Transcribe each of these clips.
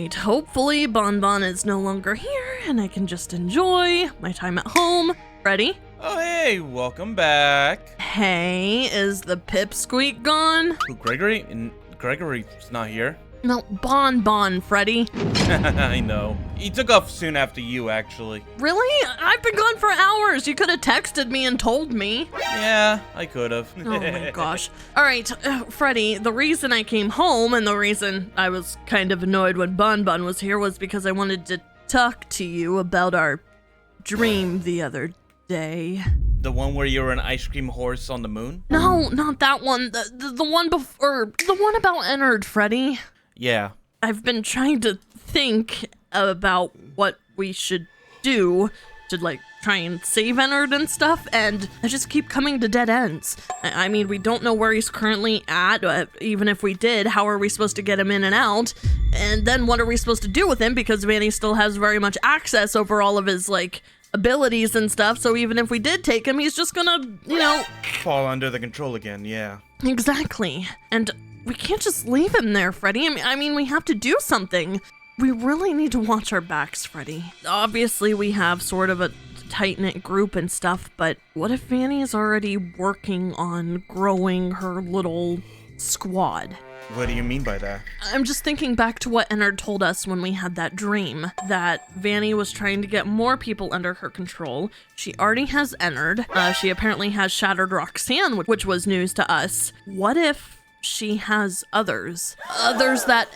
Alright, hopefully Bonbon is no longer here and I can just enjoy my time at home. Ready? Oh, hey, welcome back. Hey, is the pipsqueak gone? Who, Gregory? Gregory's not here. No, Bonbon, Freddy. I know. He took off soon after you, actually. Really? I've been gone for hours. You could have texted me and told me. Yeah, I could have. Oh my gosh. All right, Freddy, the reason I came home and the reason I was kind of annoyed when Bonbon was here was because I wanted to talk to you about our dream the other day. The one where you were an ice cream horse on the moon? No, not that one. The one before, the one about ENNARD, Freddy. Yeah. I've been trying to think about what we should do to, like, try and save ENNARD and stuff, and I just keep coming to dead ends. I mean, we don't know where he's currently at. Even if we did, how are we supposed to get him in and out? And then what are we supposed to do with him? Because Vanny still has very much access over all of his, like, abilities and stuff, so even if we did take him, he's just gonna, you know... fall under the control again, yeah. Exactly. And we can't just leave him there, Freddy. I mean, we have to do something. We really need to watch our backs, Freddy. Obviously, we have sort of a tight-knit group and stuff, but what if Vanny's already working on growing her little squad? What do you mean by that? I'm just thinking back to what ENNARD told us when we had that dream, that Vanny was trying to get more people under her control. She already has ENNARD. She apparently has Shattered Roxanne, which was news to us. What if she has others? Others that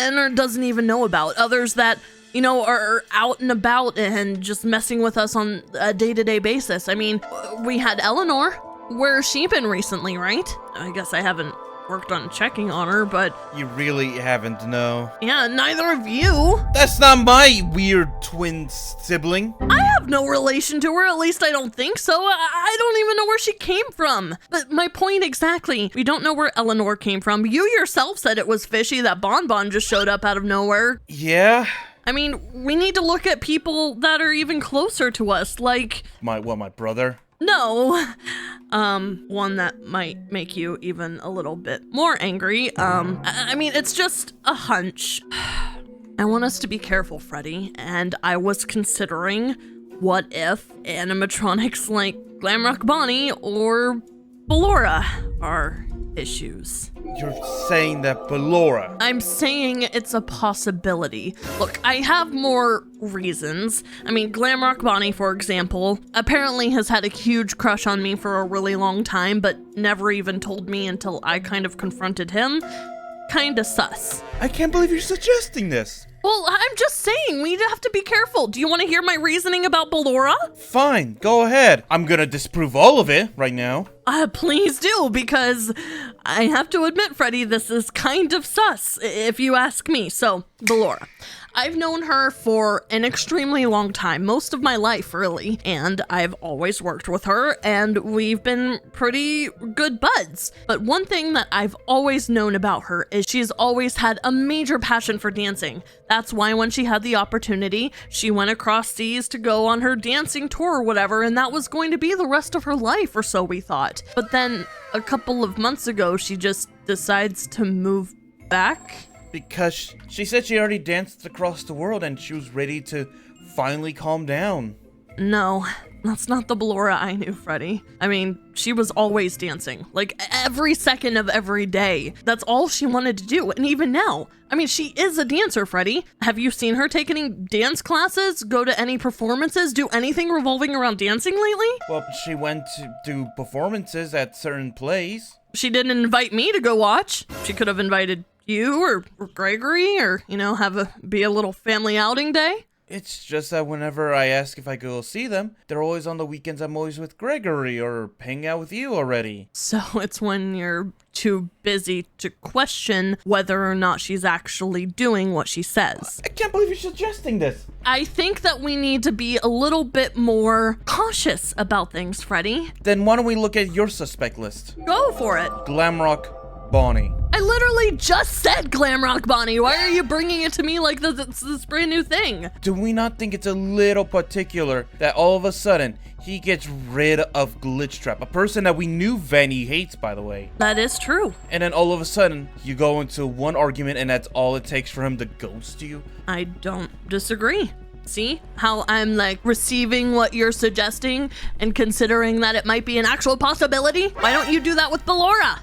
ENNARD doesn't even know about. Others that, you know, are out and about and just messing with us on a day-to-day basis. I mean, we had Eleanor. Where's she been recently, right? I guess I haven't worked on checking on her, but... You really haven't, no. Yeah, neither of you. That's not my weird twin sibling. I have no relation to her, at least I don't think so. I don't even know where she came from. But my point exactly, we don't know where Eleanor came from. You yourself said it was fishy that Bonbon just showed up out of nowhere. Yeah? I mean, we need to look at people that are even closer to us, like... My brother? No, one that might make you even a little bit more angry. I mean, it's just a hunch. I want us to be careful, Freddy, and I was considering what if animatronics like Glamrock Bonnie or Ballora are issues. You're saying that Ballora... I'm saying it's a possibility. Look, I have more reasons. I mean, Glamrock Bonnie, for example, apparently has had a huge crush on me for a really long time, but never even told me until I kind of confronted him. Kinda sus. I can't believe you're suggesting this. Well, I'm just saying, we have to be careful. Do you want to hear my reasoning about Ballora? Fine, go ahead. I'm gonna disprove all of it right now. Please do, because I have to admit, Freddy, this is kind of sus, if you ask me. So, Ballora. I've known her for an extremely long time, most of my life, really, and I've always worked with her, and we've been pretty good buds. But one thing that I've always known about her is she's always had a major passion for dancing. That's why when she had the opportunity, she went across seas to go on her dancing tour or whatever, and that was going to be the rest of her life, or so we thought. But then, a couple of months ago, she just decides to move back. Because she said she already danced across the world and she was ready to finally calm down. No, that's not the Ballora I knew, Freddy. I mean, she was always dancing, like every second of every day. That's all she wanted to do, and even now. I mean, she is a dancer, Freddy. Have you seen her take any dance classes, go to any performances, do anything revolving around dancing lately? Well, she went to do performances at certain plays. She didn't invite me to go watch. She could have invited you or Gregory, or, you know, be a little family outing day. It's just that whenever I ask if I go see them, they're always on the weekends I'm always with Gregory or hanging out with you already. So it's when you're too busy to question whether or not she's actually doing what she says. I can't believe you're suggesting this. I think that we need to be a little bit more cautious about things, Freddy. Then why don't we look at your suspect list? Go for it. Glamrock Bonnie. I I literally just said Glam Rock Bonnie. Why are you bringing it to me like it's this brand new thing? Do we not think it's a little particular that all of a sudden he gets rid of Glitchtrap, a person that we knew Vanny hates, by the way? That is true. And then all of a sudden, you go into one argument and that's all it takes for him to ghost you? I don't disagree. See how I'm like receiving what you're suggesting and considering that it might be an actual possibility? Why don't you do that with Ballora?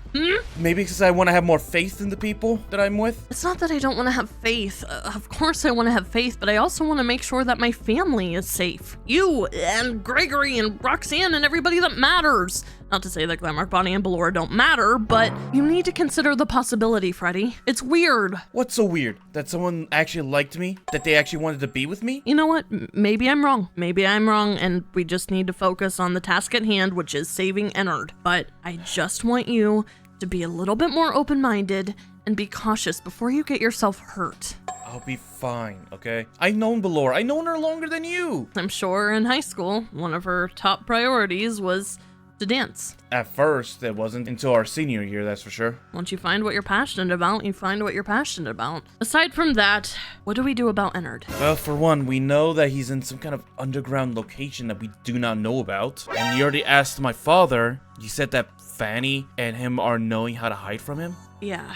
Maybe because I want to have more faith in the people that I'm with? It's not that I don't want to have faith. Of course I want to have faith, but I also want to make sure that my family is safe. You and Gregory and Roxanne and everybody that matters. Not to say that Glam Rock Bonnie and Ballora don't matter, but you need to consider the possibility, Freddy. It's weird. What's so weird? That someone actually liked me? That they actually wanted to be with me? You know what? Maybe I'm wrong. Maybe I'm wrong, and we just need to focus on the task at hand, which is saving ENNARD. But I just want you to be a little bit more open-minded and be cautious before you get yourself hurt. I'll be fine, okay? I've known Ballora. I've known her longer than you. I'm sure in high school, one of her top priorities was to dance. At first, it wasn't until our senior year, that's for sure. Once you find what you're passionate about, you find what you're passionate about. Aside from that, what do we do about ENNARD? Well, for one, we know that he's in some kind of underground location that we do not know about. And you already asked my father. You said that Fanny and him are knowing how to hide from him? Yeah,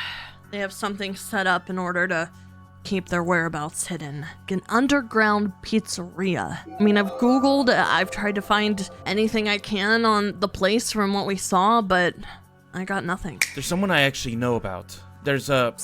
they have something set up in order to keep their whereabouts hidden. An underground pizzeria. I mean, I've Googled, I've tried to find anything I can on the place from what we saw, but I got nothing. There's someone I actually know about. There's a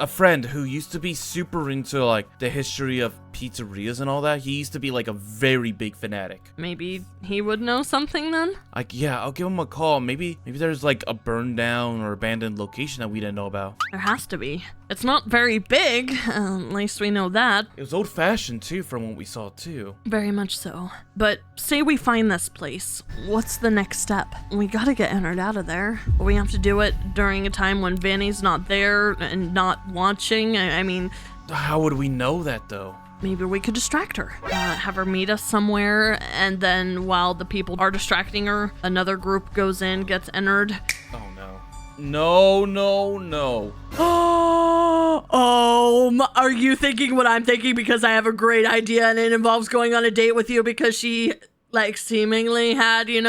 friend who used to be super into like the history of pizzerias and all that. He used to be like a very big fanatic. Maybe he would know something then? Like, yeah, I'll give him a call. Maybe there's like a burned down or abandoned location that we didn't know about. There has to be. It's not very big, at least we know that. It was old-fashioned too from what we saw too. Very much so. But say we find this place, what's the next step? We gotta get ENNARD out of there. But we have to do it during a time when Vanny's not there and not watching. I mean... How would we know that though? Maybe we could distract her. Have her meet us somewhere, and then while the people are distracting her, another group goes in, gets ENNARD. Oh no. No. Are you thinking what I'm thinking because I have a great idea and it involves going on a date with you because she, like, seemingly had, the...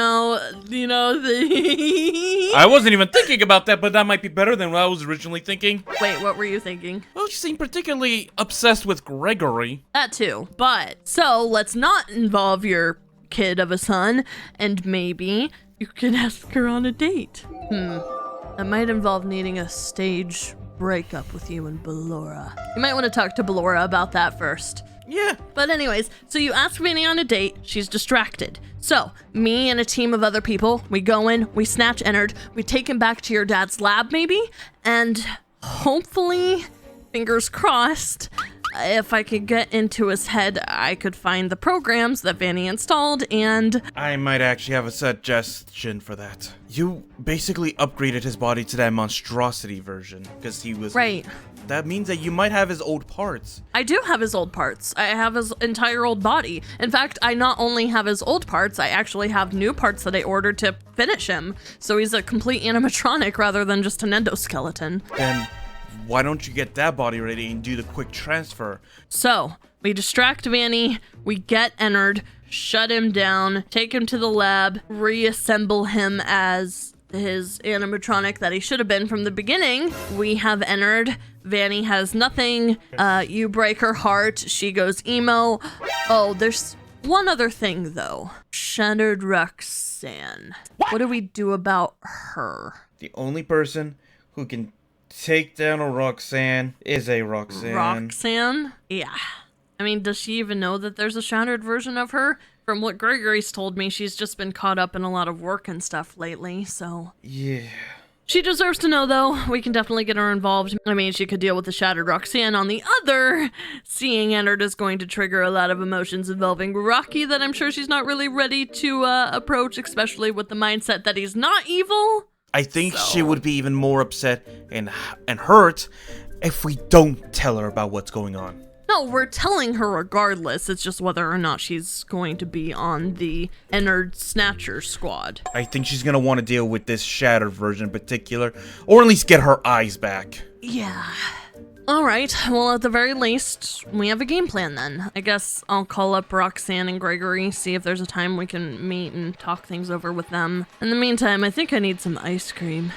I wasn't even thinking about that, but that might be better than what I was originally thinking. Wait, what were you thinking? Well, she seemed particularly obsessed with Gregory. That too, but, so let's not involve your kid of a son, and maybe you can ask her on a date. That might involve needing a stage breakup with you and Ballora. You might want to talk to Ballora about that first. Yeah. But anyways, so you ask Vanny on a date, she's distracted. So, me and a team of other people, we go in, we snatch ENNARD, we take him back to your dad's lab maybe, and hopefully, fingers crossed, if I could get into his head, I could find the programs that Vanny installed, and... I might actually have a suggestion for that. You basically upgraded his body to that monstrosity version, because he was... Right. That means that you might have his old parts. I do have his old parts. I have his entire old body. In fact, I not only have his old parts, I actually have new parts that I ordered to finish him. So he's a complete animatronic rather than just an endoskeleton. Then why don't you get that body ready and do the quick transfer? So, we distract Vanny, we get ENNARD, shut him down, take him to the lab, reassemble him as his animatronic that he should have been from the beginning. We have ENNARD. Vanny has nothing. You break her heart. She goes emo. Oh, there's one other thing, though. Shattered Roxanne. What do we do about her? The only person who can take down a Roxanne is a Roxanne. Roxanne? Yeah. I mean, does she even know that there's a shattered version of her? From what Gregory's told me, she's just been caught up in a lot of work and stuff lately, so... Yeah. She deserves to know, though. We can definitely get her involved. I mean, she could deal with the shattered Roxanne. On the other, seeing ENNARD is going to trigger a lot of emotions involving Rocky that I'm sure she's not really ready to approach, especially with the mindset that he's not evil. I think she would be even more upset and hurt if we don't tell her about what's going on. No, we're telling her regardless. It's just whether or not she's going to be on the ENNARD Snatcher squad. I think she's gonna want to deal with this shattered version in particular, or at least get her eyes back. Yeah. Alright, well at the very least, we have a game plan then. I guess I'll call up Roxanne and Gregory, see if there's a time we can meet and talk things over with them. In the meantime, I think I need some ice cream.